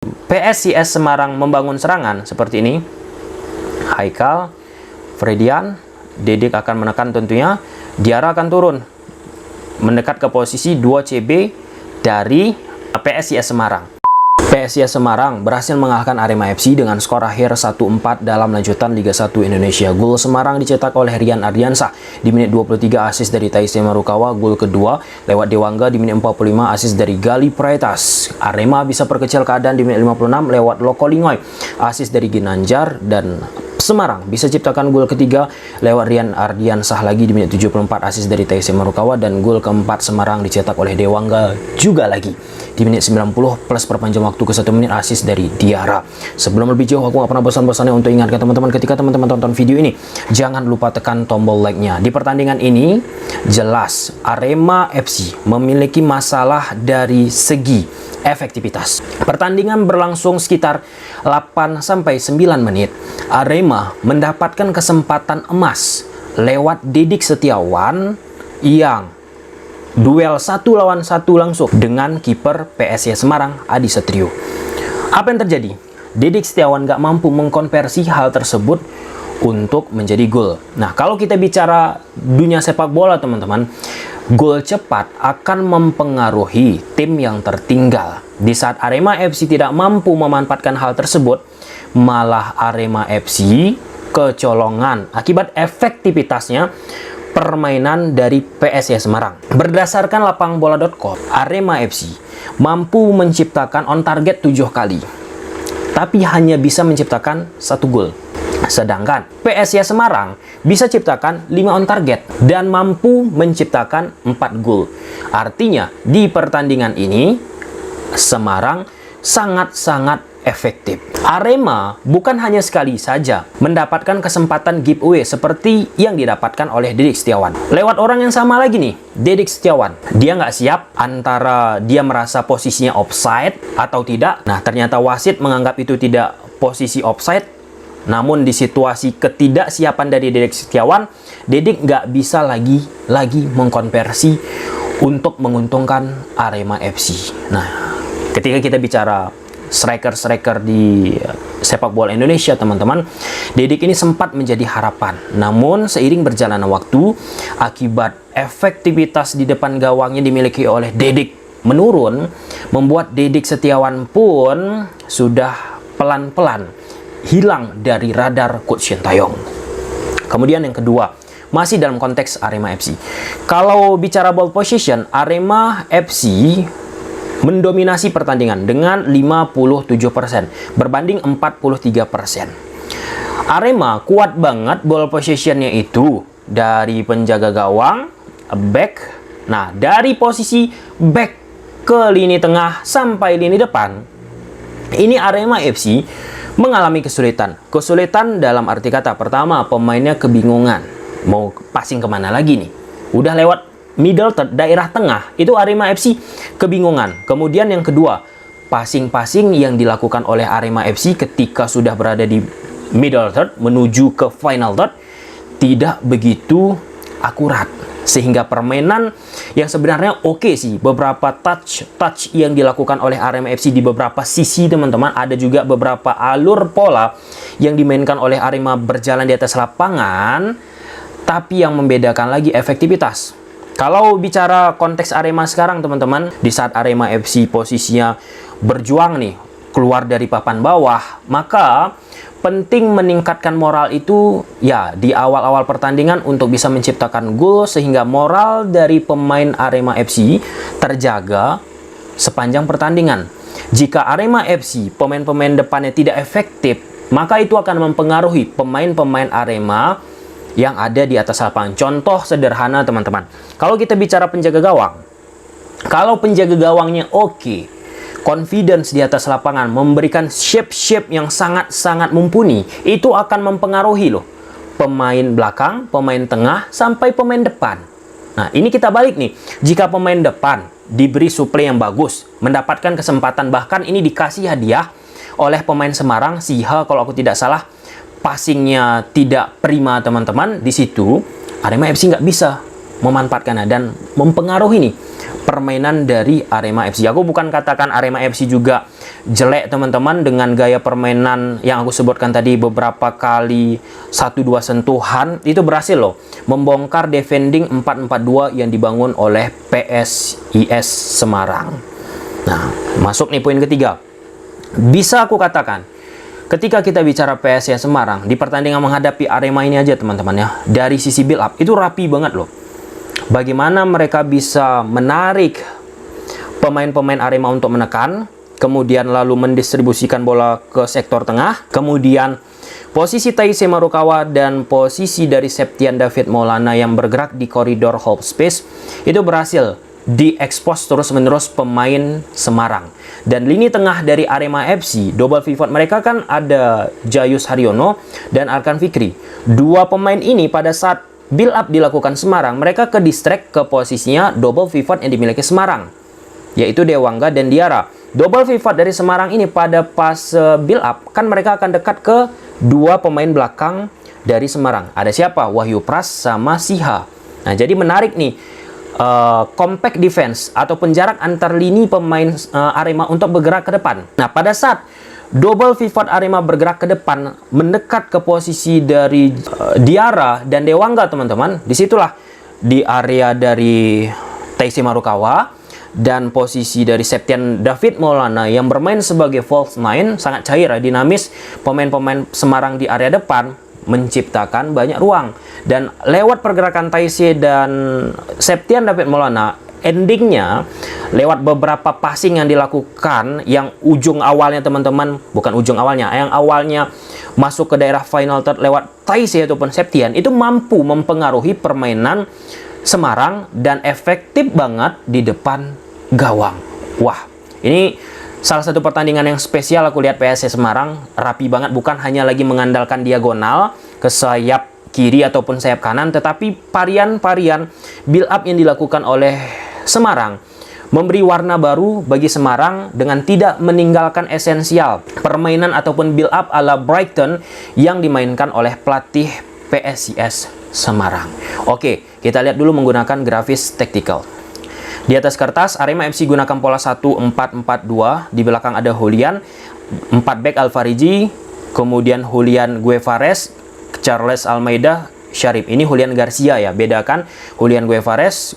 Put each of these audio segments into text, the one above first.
PSIS Semarang membangun serangan seperti ini. Haikal, Fredian, Dedik akan menekan tentunya. Diarra akan turun mendekat ke posisi 2 CB dari PSIS Semarang. PSIS Semarang berhasil mengalahkan Arema FC dengan skor akhir 1-4 dalam lanjutan Liga 1 Indonesia. Gol Semarang dicetak oleh Rian Ardiansah di menit 23, asis dari Taisei Marukawa. Gol kedua lewat Dewangga di menit 45, asis dari Gali Praitas. Arema bisa perkecil keadaan di menit 56 lewat Loko Lingoy, asis dari Ginanjar, dan Semarang bisa ciptakan gol ketiga lewat Rian Ardiansah lagi di menit 74, asis dari Taisei Marukawa, dan gol keempat Semarang dicetak oleh Dewangga juga lagi di menit 90 plus perpanjang waktu ke 1 menit, asis dari Diarra. Sebelum lebih jauh, aku gak pernah bosan-bosannya untuk ingatkan teman-teman, ketika teman-teman tonton video ini, jangan lupa tekan tombol like-nya. Di pertandingan ini, jelas Arema FC memiliki masalah dari segi efektivitas. Pertandingan berlangsung sekitar 8-9 menit. Arema mendapatkan kesempatan emas lewat Dedik Setiawan yang duel 1 lawan 1 langsung dengan kiper PSIS Semarang, Adi Setrio. Apa yang terjadi? Dedik Setiawan gak mampu mengkonversi hal tersebut untuk menjadi gol. Nah, kalau kita bicara dunia sepak bola, teman-teman, gol cepat akan mempengaruhi tim yang tertinggal. Di saat Arema FC tidak mampu memanfaatkan hal tersebut, malah Arema FC kecolongan akibat efektivitasnya permainan dari PSIS Semarang. Berdasarkan lapangbola.com, Arema FC mampu menciptakan on target 7 kali, tapi hanya bisa menciptakan 1 gol. Sedangkan PSIS Semarang bisa ciptakan 5 on target dan mampu menciptakan 4 gol. Artinya di pertandingan ini Semarang sangat-sangat efektif. Arema bukan hanya sekali saja mendapatkan kesempatan giveaway seperti yang didapatkan oleh Dedik Setiawan. Lewat orang yang sama lagi nih, Dedik Setiawan. Dia nggak siap antara dia merasa posisinya offside atau tidak. Nah, ternyata wasit menganggap itu tidak posisi offside. Namun di situasi ketidaksiapan dari Dedik Setiawan, Dedik nggak bisa lagi mengkonversi untuk menguntungkan Arema FC. Nah, ketika kita bicara striker-striker di sepak bola Indonesia, teman-teman, Dedik ini sempat menjadi harapan. Namun seiring berjalannya waktu, akibat efektivitas di depan gawangnya dimiliki oleh Dedik menurun, membuat Dedik Setiawan pun sudah pelan-pelan hilang dari radar Coach Sintayong. Kemudian yang kedua, masih dalam konteks Arema FC. Kalau bicara ball position, Arema FC mendominasi pertandingan dengan 57% berbanding 43%. Arema kuat banget ball positionnya itu dari penjaga gawang, back. Nah, dari posisi back ke lini tengah sampai lini depan, ini Arema FC mengalami kesulitan. Kesulitan dalam arti kata, pertama, pemainnya kebingungan mau passing kemana lagi nih. Udah lewat middle third, daerah tengah, itu Arema FC kebingungan. Kemudian yang kedua, passing-passing yang dilakukan oleh Arema FC ketika sudah berada di middle third menuju ke final third tidak begitu akurat. Sehingga permainan yang sebenarnya oke sih, beberapa touch yang dilakukan oleh Arema FC di beberapa sisi, teman-teman, ada juga beberapa alur pola yang dimainkan oleh Arema berjalan di atas lapangan, tapi yang membedakan lagi efektivitas. Kalau bicara konteks Arema sekarang, teman-teman, di saat Arema FC posisinya berjuang nih keluar dari papan bawah, maka penting meningkatkan moral itu ya di awal-awal pertandingan untuk bisa menciptakan gol sehingga moral dari pemain Arema FC terjaga sepanjang pertandingan. Jika Arema FC pemain-pemain depannya tidak efektif, maka itu akan mempengaruhi pemain-pemain Arema yang ada di atas lapangan. Contoh sederhana, teman-teman. Kalau kita bicara penjaga gawang, kalau penjaga gawangnya oke, confidence di atas lapangan, memberikan shape-shape yang sangat-sangat mumpuni, itu akan mempengaruhi loh pemain belakang, pemain tengah, sampai pemain depan. Nah, ini kita balik nih. Jika pemain depan diberi suplai yang bagus, mendapatkan kesempatan, bahkan ini dikasih hadiah oleh pemain Semarang, Siha kalau aku tidak salah, passingnya tidak prima, teman-teman. Di situ Arema FC nggak bisa memanfaatkannya dan mempengaruhi nih permainan dari Arema FC. Aku bukan katakan Arema FC juga jelek teman-teman, dengan gaya permainan yang aku sebutkan tadi, beberapa kali 1-2 sentuhan, itu berhasil loh membongkar defending 4-4-2 yang dibangun oleh PSIS Semarang. Nah, masuk nih poin ketiga. Bisa aku katakan, ketika kita bicara PSIS Semarang di pertandingan menghadapi Arema ini aja teman-teman ya, dari sisi build up itu rapi banget loh. Bagaimana mereka bisa menarik pemain-pemain Arema untuk menekan, kemudian lalu mendistribusikan bola ke sektor tengah, kemudian posisi Taisei Marukawa dan posisi dari Septian David Maulana yang bergerak di koridor half space itu berhasil diekspos terus-menerus pemain Semarang. Dan lini tengah dari Arema FC, double pivot mereka kan ada Jayus Haryono dan Arkan Fikri. Dua pemain ini pada saat build up dilakukan Semarang, mereka ke distract ke posisinya double pivot yang dimiliki Semarang, yaitu Dewangga dan Diarra. Double pivot dari Semarang ini pada pas build up kan mereka akan dekat ke dua pemain belakang dari Semarang. Ada siapa? Wahyu Pras sama Siha. Nah, jadi menarik nih, compact defense atau penjarak antar lini pemain Arema untuk bergerak ke depan. Nah, pada saat double pivot Arema bergerak ke depan mendekat ke posisi dari Diarra dan Dewangga teman-teman, disitulah di area dari Taisei Marukawa dan posisi dari Septian David Maulana yang bermain sebagai false nine, sangat cair, dinamis. Pemain-pemain Semarang di area depan menciptakan banyak ruang, dan lewat pergerakan Taisei dan Septian David Maulana, endingnya lewat beberapa passing yang dilakukan, yang ujung awalnya teman-teman, bukan ujung awalnya, yang awalnya masuk ke daerah final third lewat Taisei ataupun Septian, itu mampu mempengaruhi permainan Semarang dan efektif banget di depan gawang. Wah, ini salah satu pertandingan yang spesial aku lihat PSIS Semarang. Rapi banget, bukan hanya lagi mengandalkan diagonal ke sayap kiri ataupun sayap kanan, tetapi varian-varian build up yang dilakukan oleh Semarang memberi warna baru bagi Semarang dengan tidak meninggalkan esensial permainan ataupun build up ala Brighton yang dimainkan oleh pelatih PSIS Semarang. Oke, kita lihat dulu menggunakan grafis tactical. Di atas kertas, Arema FC gunakan pola 1-4-4-2. Di belakang ada Julian, 4 back Alfariji, kemudian Julian Guevares, Charles Almeida, Syarif. Ini Julian Garcia ya, bedakan Julian Guevares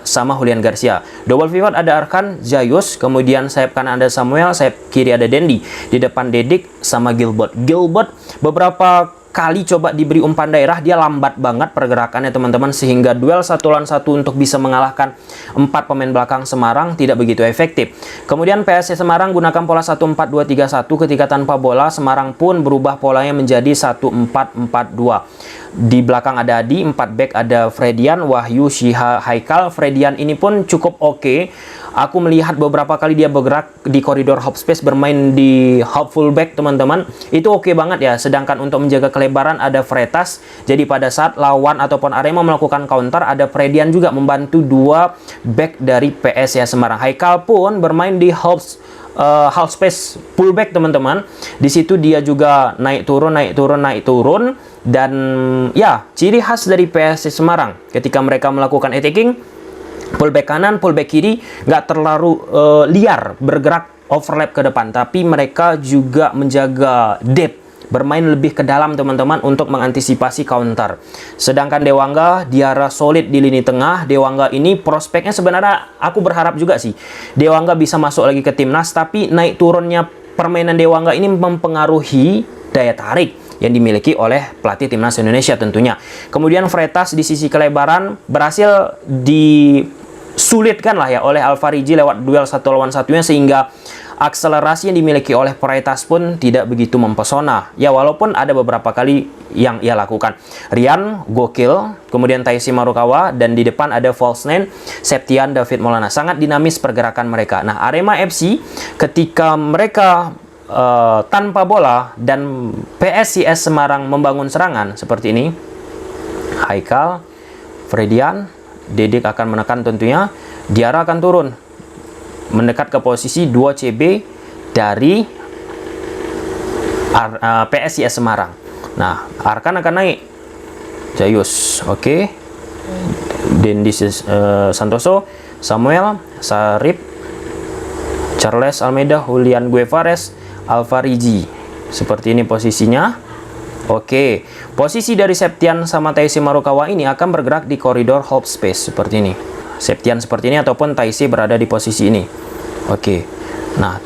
sama Julian Garcia. Double pivot ada Arkan, Jayus, kemudian sayap kanan ada Samuel, sayap kiri ada Dendi. Di depan Dedik sama Gilbert. Gilbert beberapa kali coba diberi umpan daerah, dia lambat banget pergerakannya teman-teman, sehingga duel 1 lawan 1 untuk bisa mengalahkan 4 pemain belakang Semarang tidak begitu efektif. Kemudian PSIS Semarang gunakan pola 1-4-2-3-1. Ketika tanpa bola, Semarang pun berubah polanya menjadi 1-4-4-2. Di belakang ada Adi, 4 back ada Fredian, Wahyu, Shiha, Haikal. Fredian ini pun cukup oke. Aku melihat beberapa kali dia bergerak di koridor half space, bermain di half fullback teman-teman. Itu oke banget ya. Sedangkan untuk menjaga kelebaran ada Fretas. Jadi pada saat lawan ataupun Arema melakukan counter, ada Fredian juga membantu 2 back dari PSIS Semarang. Haikal pun bermain di half space fullback teman-teman. Di situ dia juga naik turun. Dan ya, ciri khas dari PSIS Semarang ketika mereka melakukan attacking, fullback kanan, fullback kiri nggak terlalu liar bergerak overlap ke depan, tapi mereka juga menjaga depth, bermain lebih ke dalam teman-teman untuk mengantisipasi counter. Sedangkan Dewangga, Diarra solid di lini tengah. Dewangga ini prospeknya sebenarnya aku berharap juga sih Dewangga bisa masuk lagi ke timnas, tapi naik turunnya permainan Dewangga ini mempengaruhi daya tarik yang dimiliki oleh pelatih timnas Indonesia tentunya. Kemudian Fretas di sisi kelebaran berhasil disulitkan lah ya oleh Alfariji lewat duel 1 lawan 1-nya, sehingga akselerasi yang dimiliki oleh Fretas pun tidak begitu mempesona. Ya, walaupun ada beberapa kali yang ia lakukan. Rian gokil, kemudian Taisei Marukawa, dan di depan ada false nine Septian David Maulana. Sangat dinamis pergerakan mereka. Nah, Arema FC ketika mereka tanpa bola dan PSIS Semarang membangun serangan seperti ini, Haikal, Fredian, Dedik akan menekan tentunya, Diarra akan turun mendekat ke posisi 2 CB dari PSIS Semarang. Nah, Arkan akan naik, Jayus, oke, Dendi Santoso, Samuel, Sarip, Charles Almeida, Julian Guevares, Alvarigi. Seperti ini posisinya. Oke, posisi dari Septian sama Taisei Marukawa ini akan bergerak di koridor half space seperti ini. Septian seperti ini ataupun Taisei berada di posisi ini. Oke. Nah,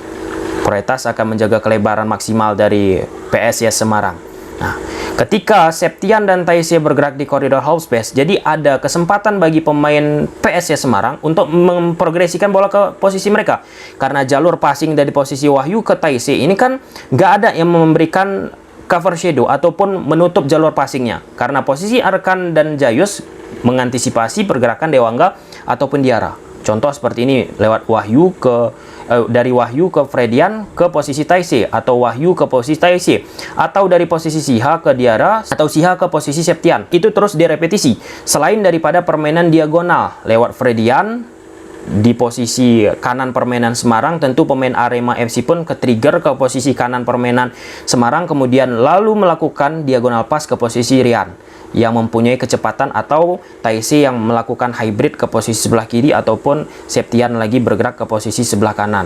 Freitas akan menjaga kelebaran maksimal dari PSIS Semarang. Nah, ketika Septian dan Taisei bergerak di koridor half space, jadi ada kesempatan bagi pemain PSIS Semarang untuk memprogresikan bola ke posisi mereka. Karena jalur passing dari posisi Wahyu ke Taisei ini kan nggak ada yang memberikan cover shadow ataupun menutup jalur passingnya. Karena posisi Arkan dan Jayus mengantisipasi pergerakan Dewangga ataupun Diarra. Contoh seperti ini lewat Wahyu dari Wahyu ke Fredian ke posisi Taisei, atau Wahyu ke posisi Taisei, atau dari posisi Siha ke Diarra atau Siha ke posisi Septian. Itu terus direpetisi. Selain daripada permainan diagonal lewat Fredian di posisi kanan permainan Semarang, tentu pemain Arema FC pun ke-trigger ke posisi kanan permainan Semarang, kemudian lalu melakukan diagonal pass ke posisi Rian yang mempunyai kecepatan, atau Taisei yang melakukan hybrid ke posisi sebelah kiri, ataupun Septian lagi bergerak ke posisi sebelah kanan.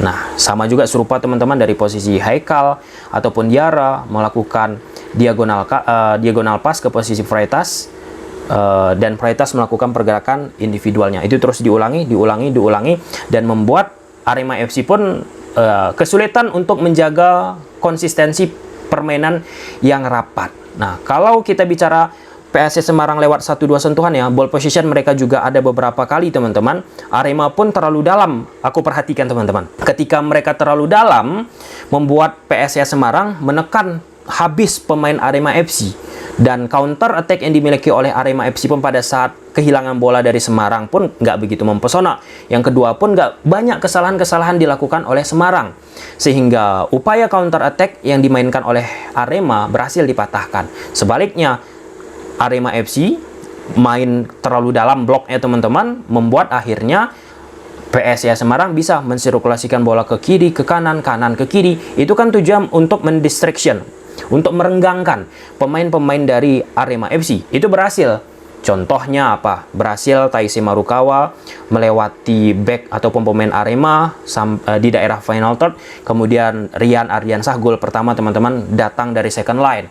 Nah, sama juga serupa teman-teman dari posisi Haikal ataupun Diarra melakukan diagonal pass ke posisi Freitas, dan Freitas melakukan pergerakan individualnya. Itu terus diulangi, dan membuat Arema FC pun kesulitan untuk menjaga konsistensi permainan yang rapat. Nah, kalau kita bicara PSIS Semarang lewat 1-2 sentuhan ya, ball position mereka juga ada beberapa kali teman-teman. Arema pun terlalu dalam, aku perhatikan teman-teman. Ketika mereka terlalu dalam, membuat PSIS Semarang menekan habis pemain Arema FC. Dan counter attack yang dimiliki oleh Arema FC pun pada saat kehilangan bola dari Semarang pun nggak begitu mempesona. Yang kedua pun nggak banyak kesalahan-kesalahan dilakukan oleh Semarang. Sehingga upaya counter attack yang dimainkan oleh Arema berhasil dipatahkan. Sebaliknya, Arema FC main terlalu dalam bloknya teman-teman, membuat akhirnya PSIS Semarang bisa mensirkulasikan bola ke kiri, ke kanan, kanan ke kiri. Itu kan tujuan untuk mendistraction, untuk merenggangkan pemain-pemain dari Arema FC. Itu berhasil. Contohnya apa? Berhasil Taisei Marukawa melewati back ataupun pemain Arema di daerah final third. Kemudian Rian Ardiansah gol pertama teman-teman datang dari second line.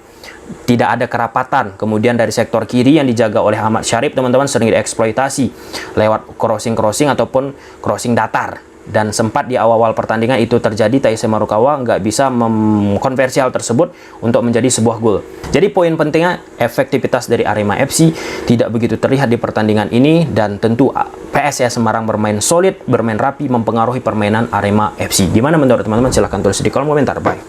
Tidak ada kerapatan. Kemudian dari sektor kiri yang dijaga oleh Ahmad Syarif teman-teman sering dieksploitasi lewat crossing ataupun crossing datar. Dan sempat di awal-awal pertandingan itu terjadi, Taisei Marukawa nggak bisa mengkonversi hal tersebut untuk menjadi sebuah gol. Jadi poin pentingnya, efektivitas dari Arema FC tidak begitu terlihat di pertandingan ini, dan tentu PSIS Semarang bermain solid, bermain rapi, mempengaruhi permainan Arema FC. Gimana menurut teman-teman? Silahkan tulis di kolom komentar. Bye.